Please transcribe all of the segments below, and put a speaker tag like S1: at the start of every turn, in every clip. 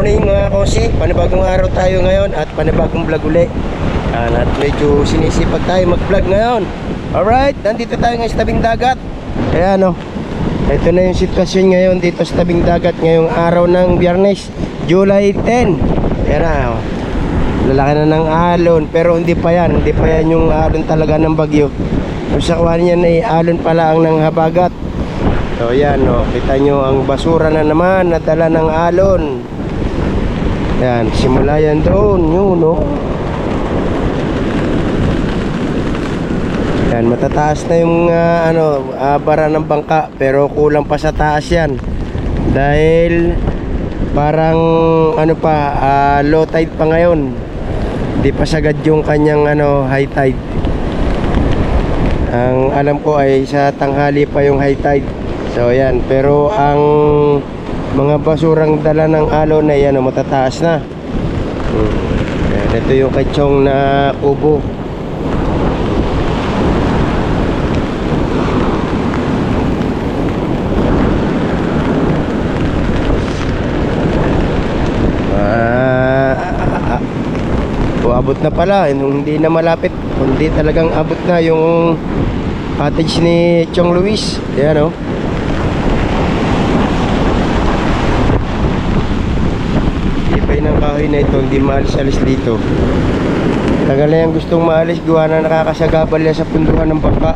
S1: morning mga kosi, panibagong araw tayo ngayon at panibagong vlog uli. At medyo sinisipag tayo mag-vlog ngayon. Alright, nandito tayo ngayon sa tabing dagat. Ayan o, ito na yung sitwasyon ngayon dito sa tabing dagat ngayong araw ng Biyernes, July 10. Ayan na, lalaki na ng alon, pero hindi pa yan yung alon talaga ng bagyo. Kung sa kuhan yan ay alon pala ang ng habagat. So yan o, kita nyo ang basura na naman nadala ng alon. Yan, simula yan doon, yun no. Yan, matataas na yung bara ng bangka, pero kulang pa sa taas yan. Dahil parang low tide pa ngayon. Di pa sagad yung kanyang high tide. Ang alam ko ay sa tanghali pa yung high tide. So yan, pero ang mga basurang dala ng alon na yan matataas na. Yan, ito yung kachong na kubo. Abot na pala, hindi na malapit, kundi talagang abot na yung cottage ni Chong Luis. Yan o. Ng kahoy na ito, hindi maalis-alis dito. Tagal na yung gustong maalis, gawa na nakakasagabal yan sa punduhan ng bangka.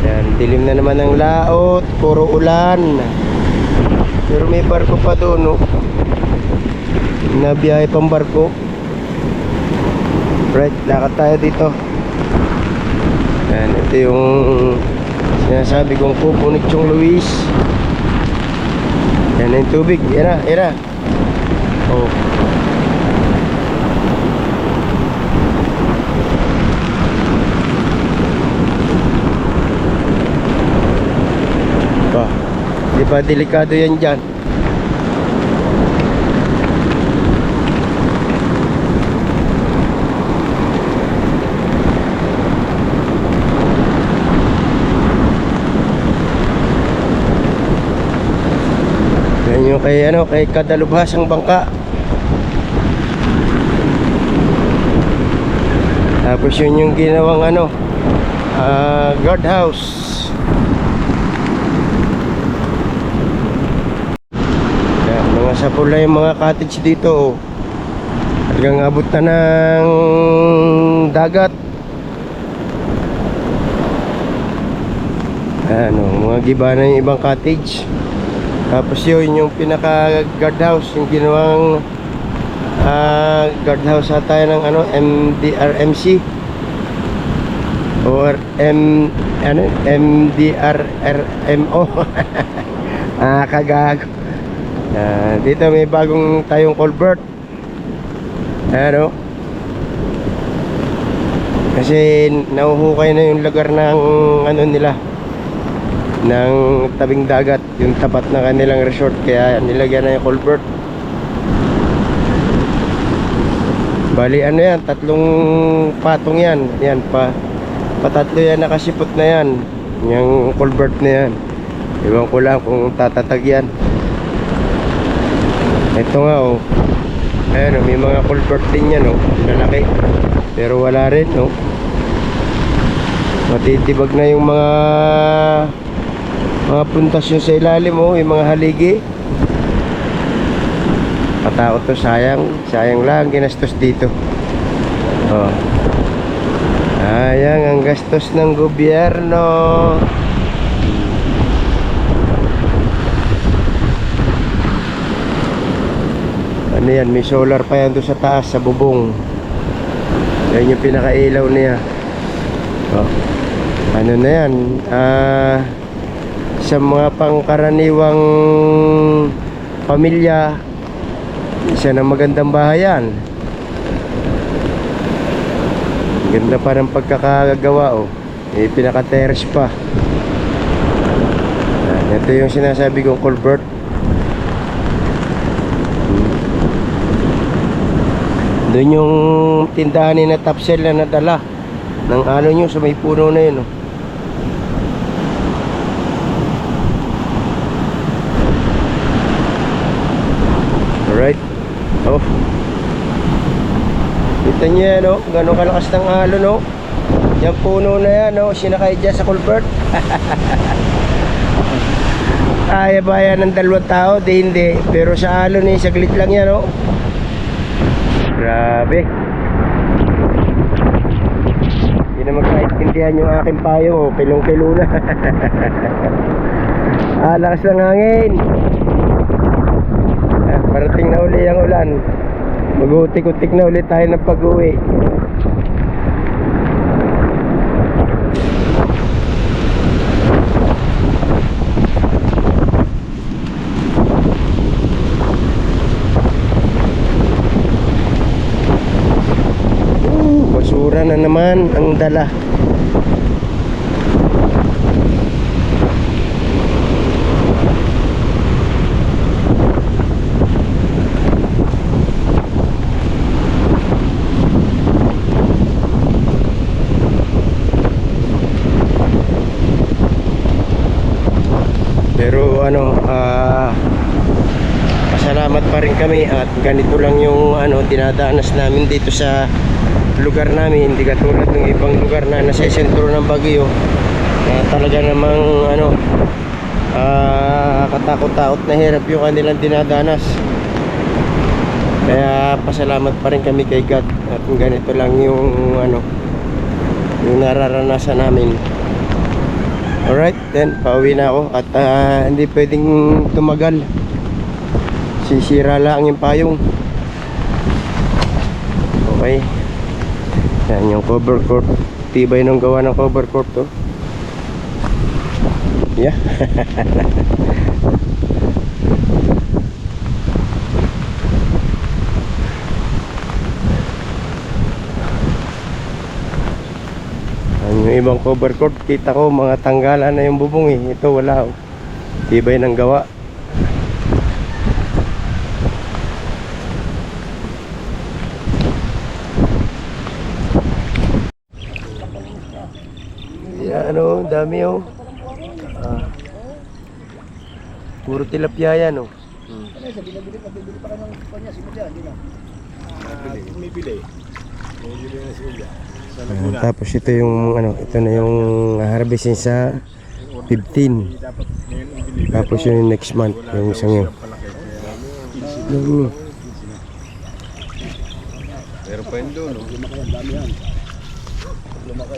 S1: Yan, dilim na naman ng laot, puro ulan. Pero may barko pa doon, no? Nabiyahe pang barko. Right, lakad tayo dito. Yan, ito yung sinasabi kong kubo ni Chong Luis. Yan yung tubig, era. Oh. Ba, di ba delikado yan dyan? Yung kay kadalubhasang bangka. Tapos yun yung ginawang guardhouse. Yan, mga sapula yung mga cottage dito. Hanggang abot na ng dagat. Mga giba na yung ibang cottage. Tapos yun yung pinaka guardhouse, yung ginawang guardhouse ata ng MDRMC or MDRRMO. Kagago. Dito may bagong tayong culvert. Kasi nauhukay na yung lugar ng nila, ng tabing dagat, yung tapat na kanilang resort, kaya nilagyan na yung culvert. Bali yan, 3 patong yan. Yan patatlo yan, nakasipot na yan, yung culvert na yan. Iwan ko lang kung tatatag yan. Ito nga ayan may mga culvert din yan lalaki, pero wala rin matitibag na yung mga puntasyon sa ilalim yung mga haligi. Patao to, sayang lang ginastos dito. Sayang ang gastos ng gobyerno. Yan, may solar pa yan doon sa taas, sa bubong. Yan yung pinakailaw niya. Na yan, sa mga pangkaraniwang pamilya, isa na magandang bahayan. Ganda pa ng pagkakagawa pinaka-terrace pa. Ito yung sinasabi kong culvert. Doon yung tindahan ni na Tapsel na nadala ng alon nyo sa may puno na yun Oh. Kita niyo yan, oh. Gano'ng kalakas ng alon, oh. Yung puno na yan, oh. Sinakay dyan sa culvert. Kaya ba yan ng 2 tao? Di hindi. Pero sa alon eh, saglit lang yan, oh. Grabe. Hindi na magkaintindihan yung aking payo, oh. Kilong-kilo na. Lakas ng hangin. Parating na uli ang ulan. Mag-utik-utik na ulit tayo ng pag-uwi. Basura na naman ang dala. Pero pasalamat pa rin kami at ganito lang yung dinadanas namin dito sa lugar namin, hindi katulad ng ibang lugar na nasa sentro ng Baguio na talaga namang katakot-takot na hirap yung kanilang dinadanas. Kaya pasalamat pa rin kami kay God at ganito lang yung yung nararanasan namin. Alright, then pauwi na ako at hindi pwedeng tumagal, sisira lang yung payong. Okay, yan yung cover court. Tibay nung gawa ng cover court to. Yeah. Yung ibang cover court, kita ko mga tanggalan na yung bubong eh. Ito wala, oh. Tibay ng gawa. Yan, dami, oh. Puro tilapia yan, oh.
S2: Binibili pa ka ng kanya, simulya, hindi na. Bumibili. Bumibili na simulya.
S1: Tapos ito yung ito na yung harvestin sa 15. Tapos yung next month yung isang yun.
S2: Pero pa yun doon, lumaki ang dami yan. Lumaki.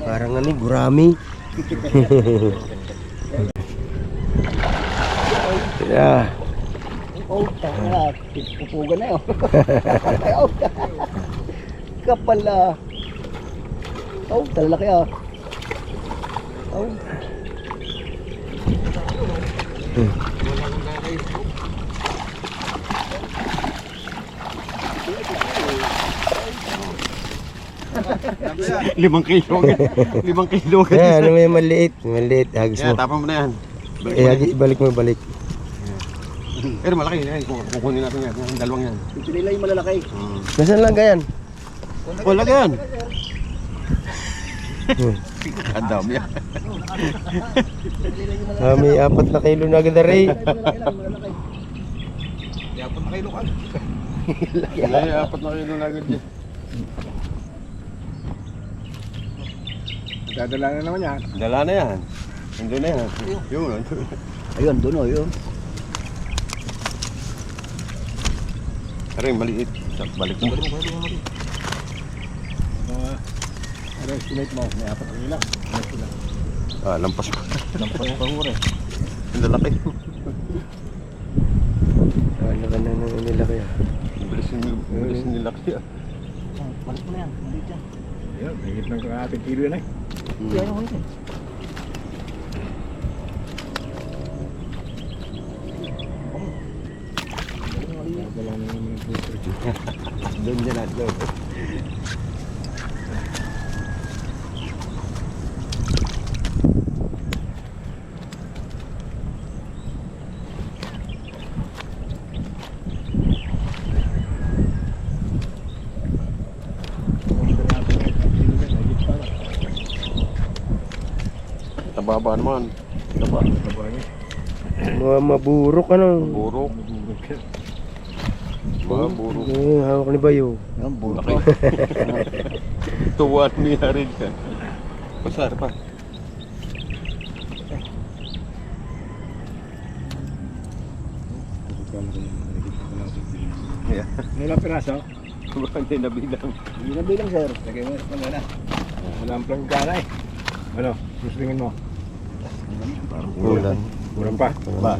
S1: Parang gurami. Yeah.
S2: Oh, tanga. Pupugan na yun. Kapal na. Oh, talalaki ah. Oh.
S3: Limang kilo. 5 kilo.
S1: Yeah, may maliit. Maliit. Hagis mo.
S3: Tapang mo na yan.
S1: Balik mo, balik.
S3: Pero malaki yan. Kukunin natin yan. Yung dalawang yan.
S2: Ito nila yung malalaki.
S1: Nasaan lang ganyan?
S3: Wala yan. Ang dami yan.
S1: May 4 na kilo na agad na rin.
S3: 4 na kilo ka. Ay, 4 na kilo na agad yan.
S2: Dadala na naman yan.
S3: Dala na yan. Nandun na yan. Yun.
S2: Ayun, doon o, yun.
S3: Pero yung maliit. Balik mo.
S2: Ano estimate mo? May 4 kilo lang.
S3: Lampas ko.
S2: Lampas pa hura eh.
S3: Ang lalaki.
S1: Wala ka na nila kaya.
S3: Bilis nila kaya.
S2: Balik mo na yan. Maliit yan.
S4: Ayun, higit ng kalahating kilo yan eh.
S2: Yan yung huli.
S4: Wala naman ng puso.
S3: Doon dyan at doon. Tababa naman. Taba.
S4: Taba niya.
S1: Mga maburok ano.
S3: Burok. Mga burok.
S1: Hawak ni Bayo.
S2: Yan, bulo
S3: Laki. Tuwan niya rin ka. Pasar pa. Yeah.
S4: Ilang piraso?
S3: Baka hindi nabilang.
S2: Hindi na bilang, sir. Lagay mo na.
S4: Wala ang planggana eh. Ano? Guslingin mo?
S1: Kulang.
S4: Kurang pa.
S2: Ba?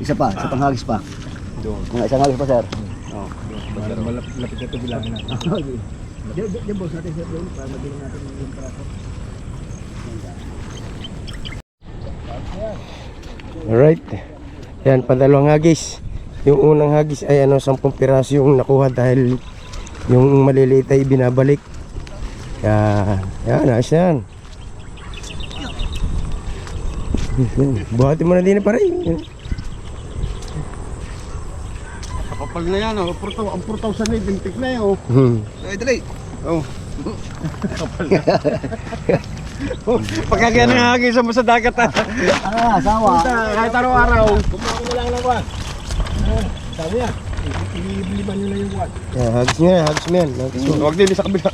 S2: Isa pang hagis pa.
S4: Doon.
S2: Mga isang hagis pa, sir.
S4: Malapit na ito bilangin na.
S2: Diyan, boss natin, sir. Para mabilang natin yung piraso.
S1: Alright. Yan, padalawang hagis. Yung unang hagis ay 10 piraso yung nakuha dahil yung maliliit ay binabalik. Yan, ayos na yan. Buhatin mo na din na pare.
S3: Kapal na yan, oh. Ang 4,000 na, bintik na yun, oh.
S2: Ay, dali.
S3: Oh. Pagkagyan ng hagis mo sa dagat, ah.
S2: Asawa.
S3: Kahit araw-araw.
S4: Kumuha ko na lang ng kwan. Sabi niya. Iliban nyo na yung kwan.
S1: Hagis mo yan, hagis mo yan. Hagis mo.
S3: Huwag din sa kabila.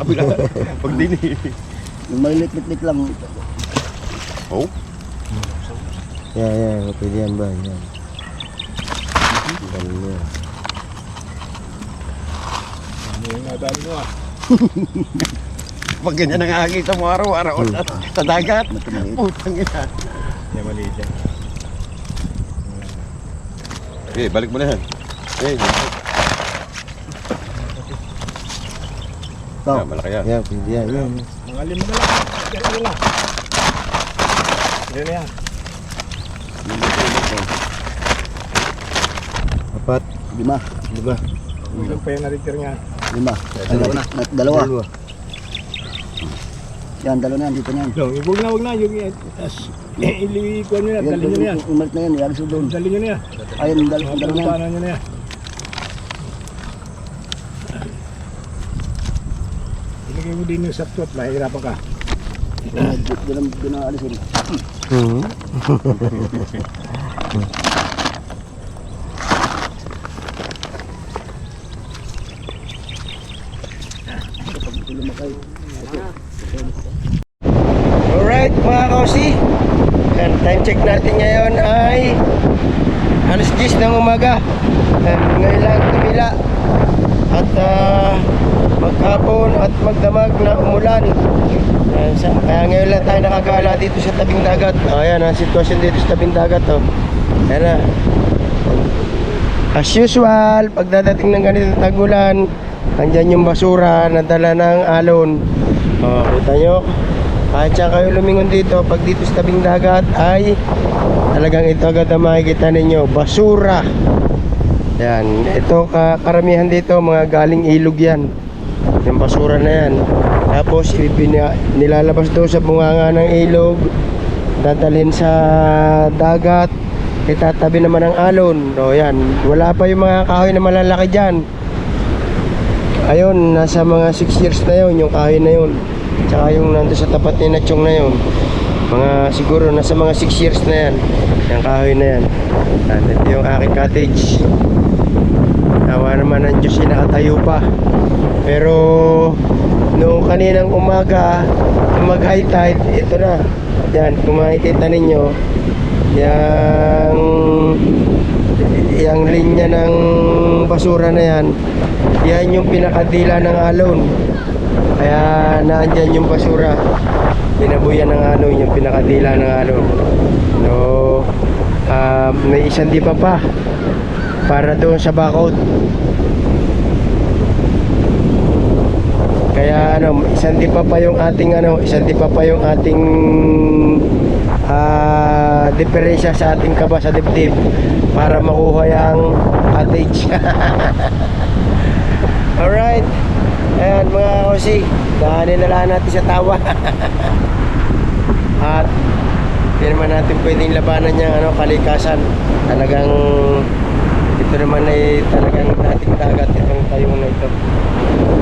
S3: Huwag din eh.
S2: Yung malilit-lit lang.
S3: Oh.
S1: Yan, pwede yan ba? Yan. Ganun yan.
S4: Ano yung nadali mo ah.
S3: Pag ganyan ang hagis mo araw-araw sa dagat.
S2: Maliit.
S3: Putang ina.
S4: Yan maliit yan.
S3: Okay, balik mo na yan. Okay.
S2: Ito.
S3: Malaki yan.
S1: Yan, pwede yan. Yan.
S4: Mga 5 na lang. Yan na lang. Yan na yan.
S1: 4,
S2: 5.
S1: 5.
S4: Ilan pa yung na-repair niya.
S2: 5. Dalawa. Yan, dalawa na yan. Dito na yan.
S4: No, wag na yung ilikuan nyo na, dali nyo na yan.
S2: Umalit na yan. Yan, so doon.
S4: Dali nyo na yan.
S2: Ayun, dalawa na yan.
S4: Paano nyo na yan. Ilagay mo din yung saptot, mahirapan ka.
S2: Doon na alisin.
S1: Alright mga kausi, and time check natin ngayon ay alas 10 ng umaga. And ngayon lang tumila at maghapon at magdamag na umulan. Kaya ngayon lang tayo nakagala dito sa tabing dagat. Ayan ang sitwasyon dito sa tabing dagat. Ayan na. As usual, pagdadating ng ganitong tag-ulan, andyan yung basura na dala ng alon. Kita nyo, kahit saan kayo lumingon dito, pag dito sa tabing dagat ay talagang ito agad ang makikita ninyo, basura. Yan, ito karamihan dito mga galing ilog yan, yung basura na yan. Tapos nilalabas doon sa bunganga ng ilog, dadalhin sa dagat, itatabi naman ng alon. O yan, wala pa yung mga kahoy na malalaki dyan. Ayun, nasa mga 6 years na yun, yung kahoy na yun. Tsaka yung nandun sa tapat ni Nachong na yun, mga siguro nasa mga 6 years na yan, yung kahoy na yan. At ito yung aking cottage. Nawa naman ng Diyos, nakatayo pa. Pero noong kaninang umaga, mag high tide, ito na. Yan, kung makikita ninyo, yung linya ng basura na yan, yan yung pinakadila ng alon. Kaya naandyan yung basura, pinabuyan ng alon, yung pinakadila ng alon. So may isang dipa pa para doon sa bakod. Kaya isang dipa pa yung ating diferensya sa ating kaba sa dibdib para makuha yung cottage. Alright. Ayan mga kausi, daanin na lang natin sa tawa. At hindi naman natin pwedeng labanan yung kalikasan. Talagang ito naman ay talagang dating dagat itong tayong na ito.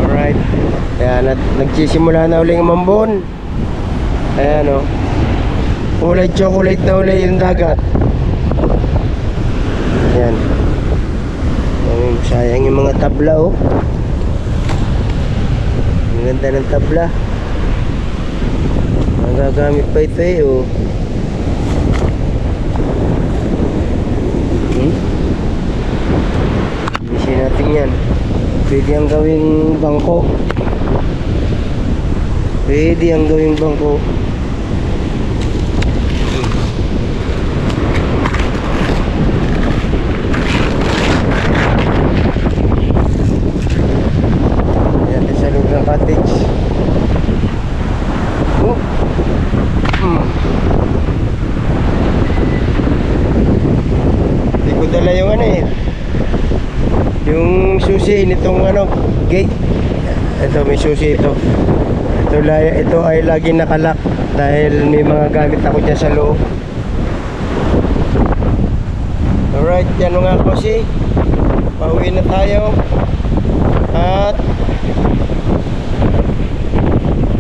S1: Alright. Ayan, at nagsisimula na uling umambon. Ayan kulay chocolate na uli yung dagat. Yan. Sayang yung mga tabla oh. Ang ganda ng tabla. Magagamit pa ito eh oh. Bilisin natin yan. Pwede ang gawing bangko. Pwede ang gawing bangko. Ayan, sa loob ng cottage. Oh. Hindi ko dala yung ano eh. Yung susi nitong ano, gate. Ito may susi ito. Ito ay lagi nakalak dahil may mga gamit ako dyan sa loob. Alright, yan nga kasi. Pauwi na tayo. At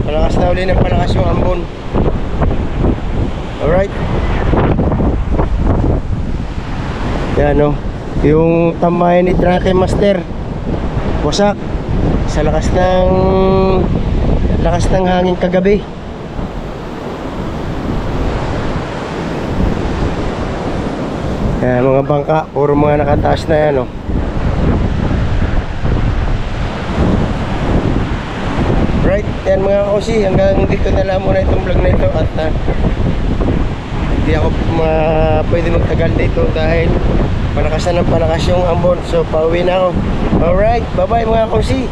S1: palakas na uli ng palakas yung ambon. Alright. Yan o. Yung tambayan ni Drake Master. Wasak. Sa lakas ng hangin kagabi. Yan mga bangka. Puro mga nakataas na yan o. Right, yan mga kosi, hanggang dito na lang muna itong vlog na ito at hindi ako pwede magtagal dito dahil palakasan ng palakas yung ambon. So pauwi na ako. Alright, bye bye mga kosi.